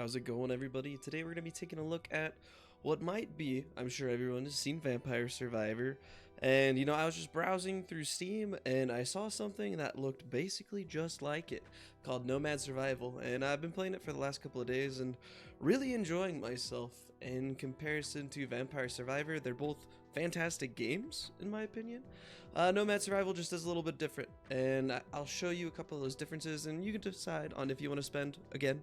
How's it going, everybody? Today we're going to be taking a look at what might be, I'm sure everyone has seen Vampire Survivor, and I was just browsing through Steam and I saw something that looked basically just like it, called Nomad Survival, and I've been playing it for the last couple of days and really enjoying myself. In comparison to Vampire Survivor, they're both fantastic games, in my opinion. Nomad Survival just is a little bit different, and I'll show you a couple of those differences, and you can decide on if you want to spend, again,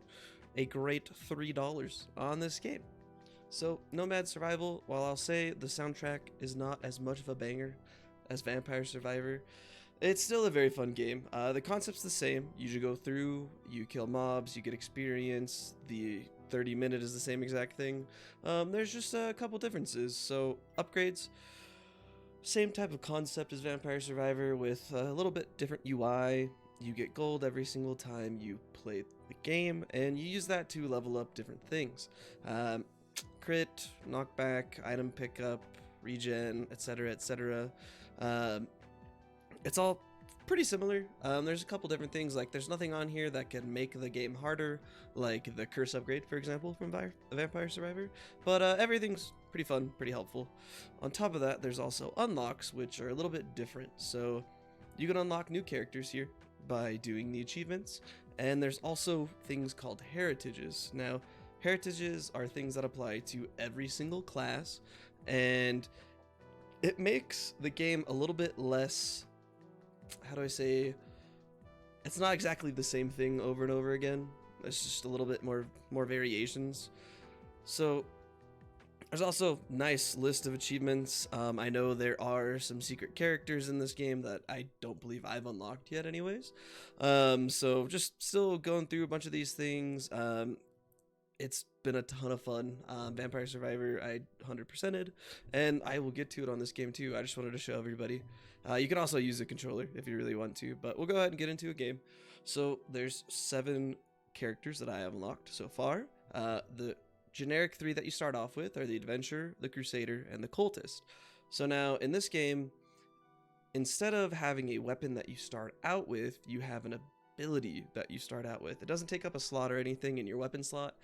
a great $3 on this game. So, Nomad Survival, while I'll say the soundtrack is not as much of a banger as Vampire Survivor, it's still a very fun game. The concept's the same. You just go through, you kill mobs, you get experience, the 30-minute is the same exact thing. There's just a couple differences. So, upgrades, same type of concept as Vampire Survivor with a little bit different UI. You get gold every single time you play the game, and you use that to level up different things. Crit, knockback, item pickup, regen, etc., etc. It's all pretty similar. There's a couple different things, like there's nothing on here that can make the game harder, like the curse upgrade, for example, from Vampire Survivor, but everything's pretty fun, pretty helpful. On top of that, there's also unlocks, which are a little bit different. So you can unlock new characters here by doing the achievements, and there's also things called heritages. Now, heritages are things that apply to every single class, and it makes the game a little bit less, how do I say, it's not exactly the same thing over and over again. It's just a little bit more variations. So there's also nice list of achievements. I know there are some secret characters in this game that I don't believe I've unlocked yet anyways. So just still going through a bunch of these things. It's been a ton of fun. Vampire Survivor, I 100%ed, and I will get to it on this game too. I just wanted to show everybody. You can also use a controller if you really want to, but we'll go ahead and get into a game. So there's 7 characters that I have unlocked so far. The generic 3 that you start off with are the Adventurer, the Crusader, and the Cultist. So now, in this game, instead of having a weapon that you start out with, you have an ability that you start out with. It doesn't take up a slot or anything in your weapon slot.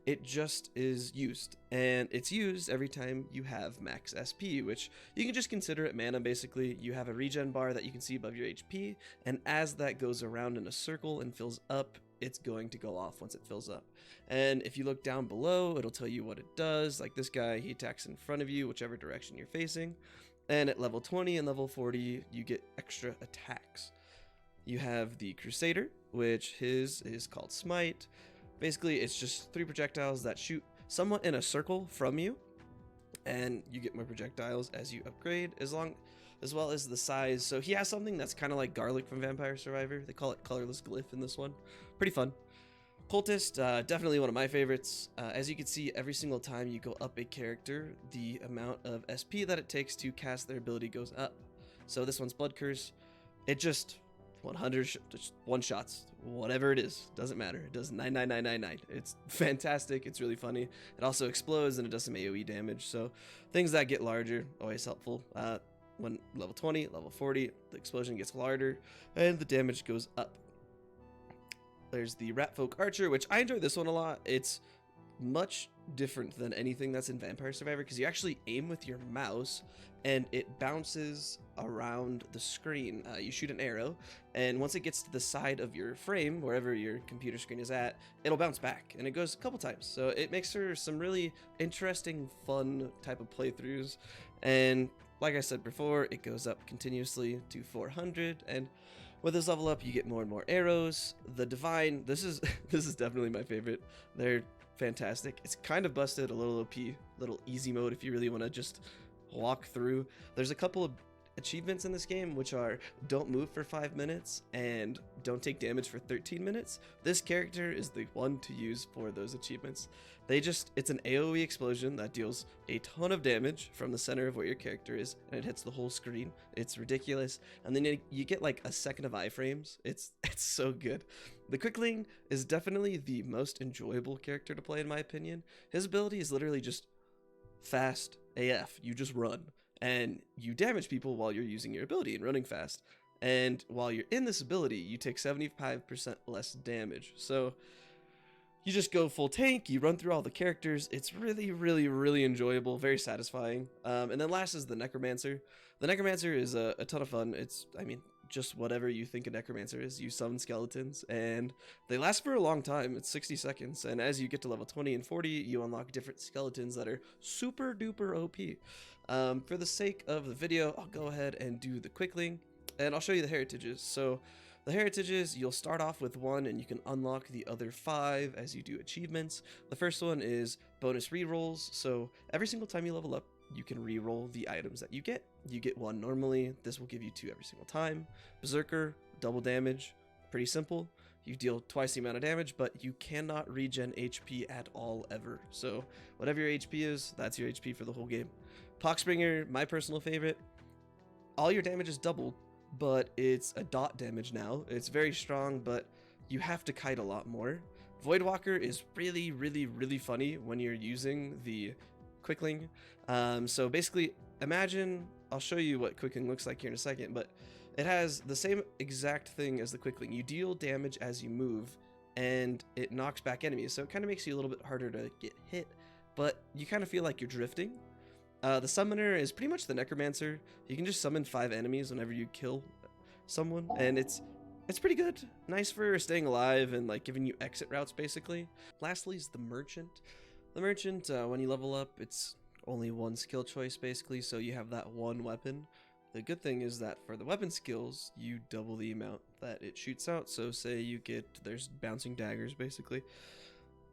It just is used, and it's used every time you have max SP, which you can just consider it mana. Basically, you have a regen bar that you can see above your HP, and as that goes around in a circle and fills up, it's going to go off once it fills up. And if you look down below, it'll tell you what it does. Like this guy, he attacks in front of you, whichever direction you're facing, and at level 20 and level 40 you get extra attacks. You have the Crusader, which his is called Smite. Basically, it's just 3 projectiles that shoot somewhat in a circle from you, and you get more projectiles as you upgrade, as well as the size. So he has something that's kind of like Garlic from Vampire Survivor. They call it Colorless Glyph in this one. Pretty fun. Cultist, definitely one of my favorites. As you can see, every single time you go up a character, the amount of SP that it takes to cast their ability goes up. So this one's Blood Curse. It just 100 just one shots, whatever it is, doesn't matter. It does 99999. It's fantastic. It's really funny. It also explodes and it does some AoE damage. So things that get larger, always helpful. When level 20, level 40, the explosion gets larger and the damage goes up. There's the Ratfolk Archer, which I enjoy this one a lot. It's much different than anything that's in Vampire Survivor because you actually aim with your mouse and it bounces around the screen. You shoot an arrow, and once it gets to the side of your frame, wherever your computer screen is at, it'll bounce back, and it goes a couple times. So it makes for some really interesting, fun type of playthroughs. And like I said before, it goes up continuously to 400, and with this level up, you get more and more arrows. The Divine, this is definitely my favorite. They're fantastic. It's kind of busted, a little OP, little easy mode if you really want to just walk through. There's a couple of achievements in this game which are don't move for 5 minutes and don't take damage for 13 minutes. This character is the one to use for those achievements. It's an AoE explosion that deals a ton of damage from the center of where your character is, and it hits the whole screen. It's ridiculous. And then you get like a second of iframes. It's so good. The Quickling is definitely the most enjoyable character to play in my opinion. His ability is literally just fast AF. You just run and you damage people while you're using your ability and running fast. And while you're in this ability, you take 75% less damage. So You just go full tank, you run through all the characters. It's really, really, really enjoyable, very satisfying. And then last is the Necromancer. The Necromancer is a ton of fun. It's, I mean, just whatever you think a Necromancer is. You summon skeletons, and they last for a long time. It's 60 seconds, and as you get to level 20 and 40, you unlock different skeletons that are super duper OP. For the sake of the video, I'll go ahead and do the Quickling, and I'll show you the heritages. So the heritages, you'll start off with 1 and you can unlock the other 5 as you do achievements. The first one is bonus rerolls. So every single time you level up, you can reroll the items that you get. You get 1 normally. This will give you 2 every single time. Berserker, double damage, pretty simple. You deal twice the amount of damage, but you cannot regen HP at all ever. So whatever your HP is, that's your HP for the whole game. Poxbringer, my personal favorite. All your damage is doubled, but it's a dot damage now. It's very strong, but you have to kite a lot more. Voidwalker is really, really, really funny when you're using the Quickling. So basically, imagine, I'll show you what Quickling looks like here in a second, but it has the same exact thing as the Quickling. You deal damage as you move, and it knocks back enemies, so it kind of makes you a little bit harder to get hit, but you kind of feel like you're drifting. The Summoner is pretty much the Necromancer. You can just summon 5 enemies whenever you kill someone, and it's pretty good. Nice for staying alive and like giving you exit routes, basically. Lastly is the Merchant. The Merchant, when you level up, it's only 1 skill choice, basically, so you have that 1 weapon. The good thing is that for the weapon skills, you double the amount that it shoots out. So say you get, there's bouncing daggers, basically.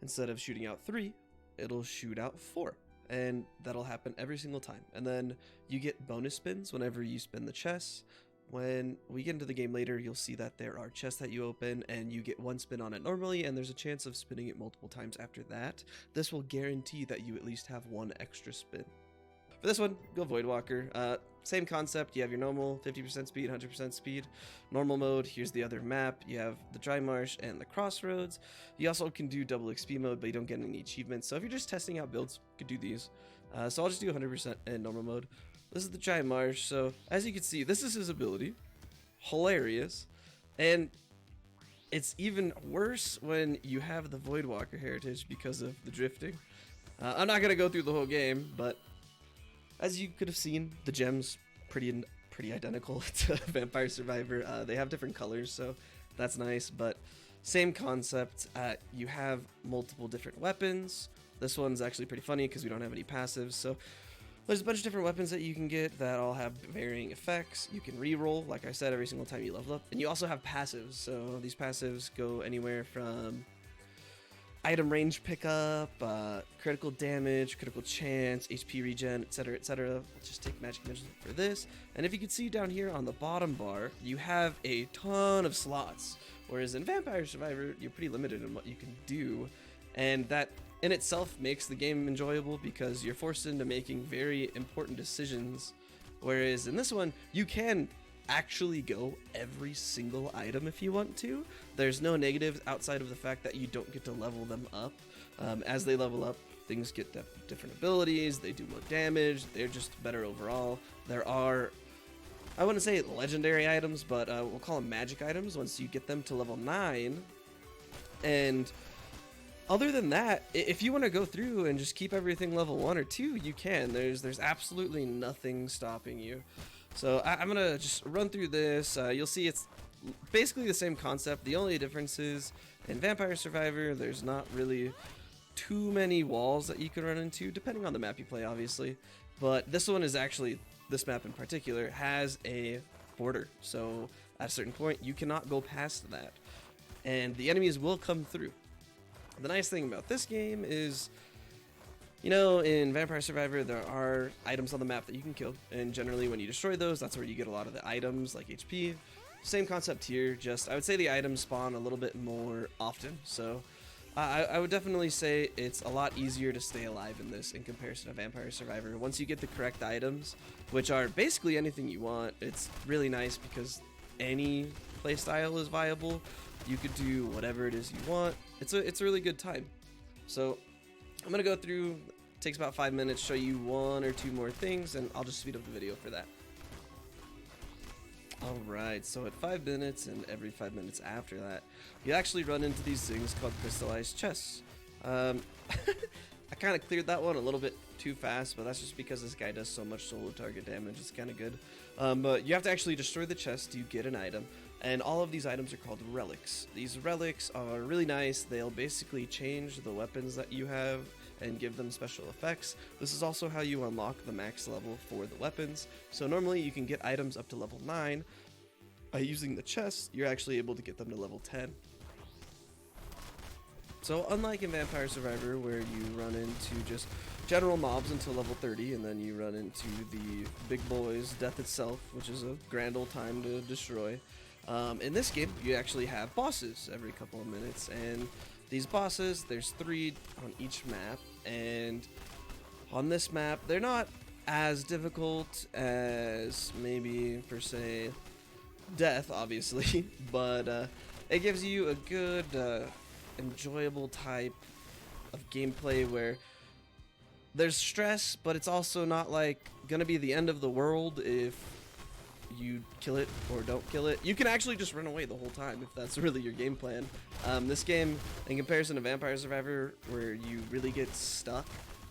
Instead of shooting out 3, it'll shoot out 4. And that'll happen every single time. And then you get bonus spins whenever you spin the chests. When we get into the game later, you'll see that there are chests that you open, and you get 1 spin on it normally, and there's a chance of spinning it multiple times after that. This will guarantee that you at least have 1 extra spin. For this one, go Voidwalker. Same concept. You have your normal 50% speed, 100% speed. Normal mode, here's the other map. You have the Dry Marsh and the Crossroads. You also can do double XP mode, but you don't get any achievements. So if you're just testing out builds, you could do these. So I'll just do 100% in normal mode. This is the Dry Marsh. So as you can see, this is his ability. Hilarious. And it's even worse when you have the Voidwalker heritage because of the drifting. I'm not going to go through the whole game, but as you could have seen, the gems pretty identical to Vampire Survivor. They have different colors, so that's nice, but same concept. You have multiple different weapons. This one's actually pretty funny because we don't have any passives, so there's a bunch of different weapons that you can get that all have varying effects. You can reroll, like I said, every single time you level up, and you also have passives. So these passives go anywhere from item range pickup, critical damage, critical chance, HP regen, etc., etc. We'll just take magic dimension for this. And if you can see down here on the bottom bar, you have a ton of slots. Whereas in Vampire Survivor, you're pretty limited in what you can do. And that in itself makes the game enjoyable because you're forced into making very important decisions. Whereas in this one, you can actually go every single item if you want to. There's no negatives outside of the fact that you don't get to level them up. As they level up, things get different abilities, they do more damage, they're just better overall. There are, I wouldn't say legendary items, but we'll call them magic items once you get them to level 9. And other than that, if you want to go through and just keep everything level 1 or 2, you can. There's absolutely nothing stopping you. So I'm going to just run through this. You'll see it's basically the same concept. The only difference is in Vampire Survivor, there's not really too many walls that you can run into, depending on the map you play, obviously. But this one is actually, this map in particular, has a border. So at a certain point, you cannot go past that. And the enemies will come through. The nice thing about this game is, you know, in Vampire Survivor, there are items on the map that you can kill, and generally when you destroy those, that's where you get a lot of the items, like HP. Same concept here, just I would say the items spawn a little bit more often, so I would definitely say it's a lot easier to stay alive in this in comparison to Vampire Survivor. Once you get the correct items, which are basically anything you want, it's really nice because any playstyle is viable. You could do whatever it is you want. It's a really good time. So I'm gonna go through, takes about 5 minutes, show you 1 or 2 more things, and I'll just speed up the video for that. Alright, so at 5 minutes and every 5 minutes after that, you actually run into these things called Crystallized Chests. I kind of cleared that one a little bit too fast, but that's just because this guy does so much solo target damage. It's kind of good. But you have to actually destroy the chest to get an item, and all of these items are called relics. These relics are really nice. They'll basically change the weapons that you have and give them special effects. This is also how you unlock the max level for the weapons. So normally you can get items up to level 9. By using the chest, you're actually able to get them to level 10. So unlike in Vampire Survivor, where you run into just general mobs until level 30, and then you run into the big boys, death itself, which is a grand old time to destroy, in this game, you actually have bosses every couple of minutes, and these bosses, there's 3 on each map, and on this map, they're not as difficult as maybe, per se, death, obviously, but it gives you a good, enjoyable type of gameplay where there's stress, but it's also not like gonna be the end of the world if you kill it or don't kill it. You can actually just run away the whole time if that's really your game plan. This game, in comparison to Vampire Survivor, where you really get stuck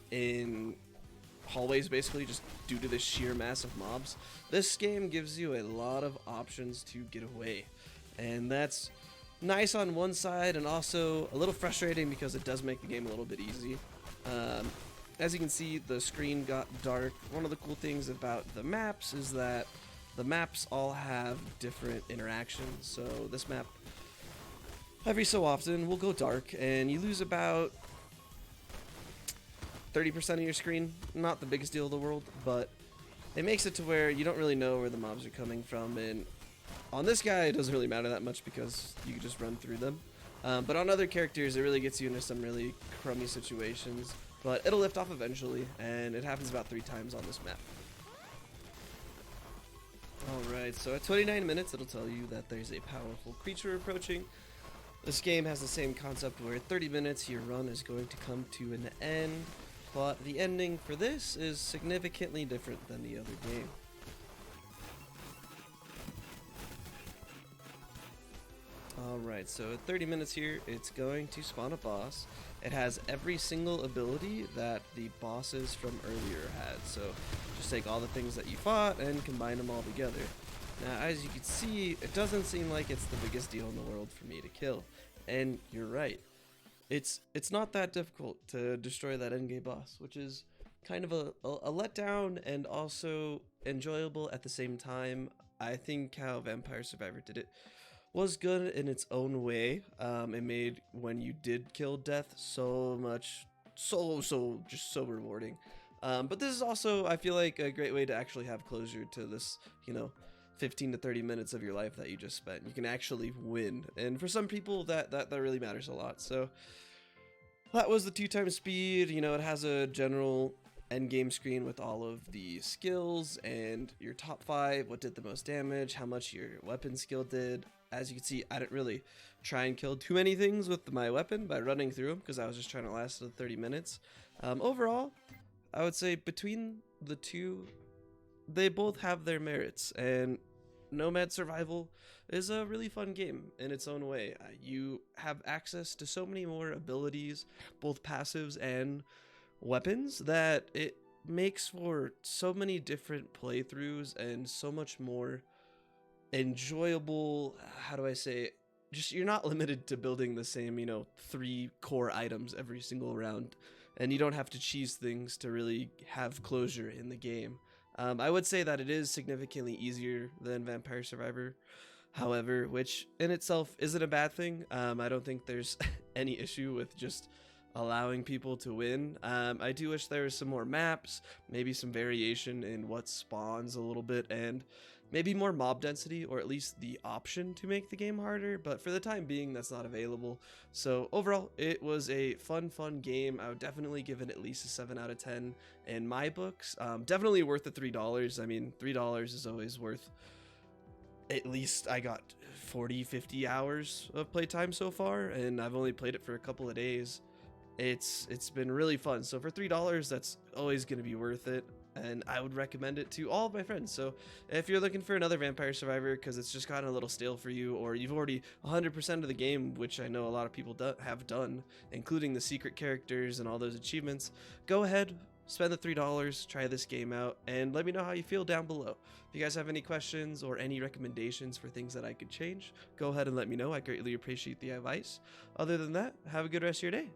in hallways basically just due to the sheer mass of mobs, this game gives you a lot of options to get away, and that's nice on one side and also a little frustrating because it does make the game a little bit easy. As you can see, the screen got dark. One of the cool things about the maps is that the maps all have different interactions. So this map, every so often, will go dark and you lose about 30% of your screen. Not the biggest deal in the world, but it makes it to where you don't really know where the mobs are coming from, and on this guy it doesn't really matter that much because you can just run through them. But on other characters it really gets you into some really crummy situations, but it'll lift off eventually, and it happens about 3 times on this map. Alright, so at 29 minutes it'll tell you that there's a powerful creature approaching. This game has the same concept where at 30 minutes your run is going to come to an end, but the ending for this is significantly different than the other game. Alright, so at 30 minutes here, it's going to spawn a boss. It has every single ability that the bosses from earlier had, so just take all the things that you fought and combine them all together. Now, as you can see, it doesn't seem like it's the biggest deal in the world for me to kill, and you're right. It's not that difficult to destroy that endgame boss, which is kind of a letdown and also enjoyable at the same time. I think how Vampire Survivor did it was good in its own way. It made when you did kill death so rewarding. But this is also, I feel like, a great way to actually have closure to this, 15 to 30 minutes of your life that you just spent. You can actually win, and for some people that really matters a lot. So that was the 2x speed. It has a general end game screen with all of the skills and your top 5, what did the most damage, how much your weapon skill did. As you can see, I didn't really try and kill too many things with my weapon by running through them because I was just trying to last the 30 minutes. Overall, I would say between the two, they both have their merits, and Nomad Survival is a really fun game in its own way. You have access to so many more abilities, both passives and weapons, that it makes for so many different playthroughs and so much more enjoyable. How do I say it? Just, you're not limited to building the same 3 core items every single round, and you don't have to cheese things to really have closure in the game. I would say that it is significantly easier than Vampire Survivor, however, which in itself isn't a bad thing. I don't think there's any issue with just allowing people to win. I do wish there was some more maps, maybe some variation in what spawns a little bit, and maybe more mob density, or at least the option to make the game harder, but for the time being that's not available. So overall, it was a fun game. I would definitely give it at least a 7 out of 10 in my books. Definitely worth the $3. I mean, $3 is always worth, at least I got 40-50 hours of playtime so far, and I've only played it for a couple of days. It's been really fun. So for $3, that's always going to be worth it. and I would recommend it to all of my friends. So if you're looking for another Vampire Survivor because it's just gotten a little stale for you, or you've already 100% of the game, which I know a lot of people have done, including the secret characters and all those achievements, go ahead, spend the $3, try this game out, and let me know how you feel down below. If you guys have any questions or any recommendations for things that I could change, go ahead and let me know. I greatly appreciate the advice. Other than that, have a good rest of your day.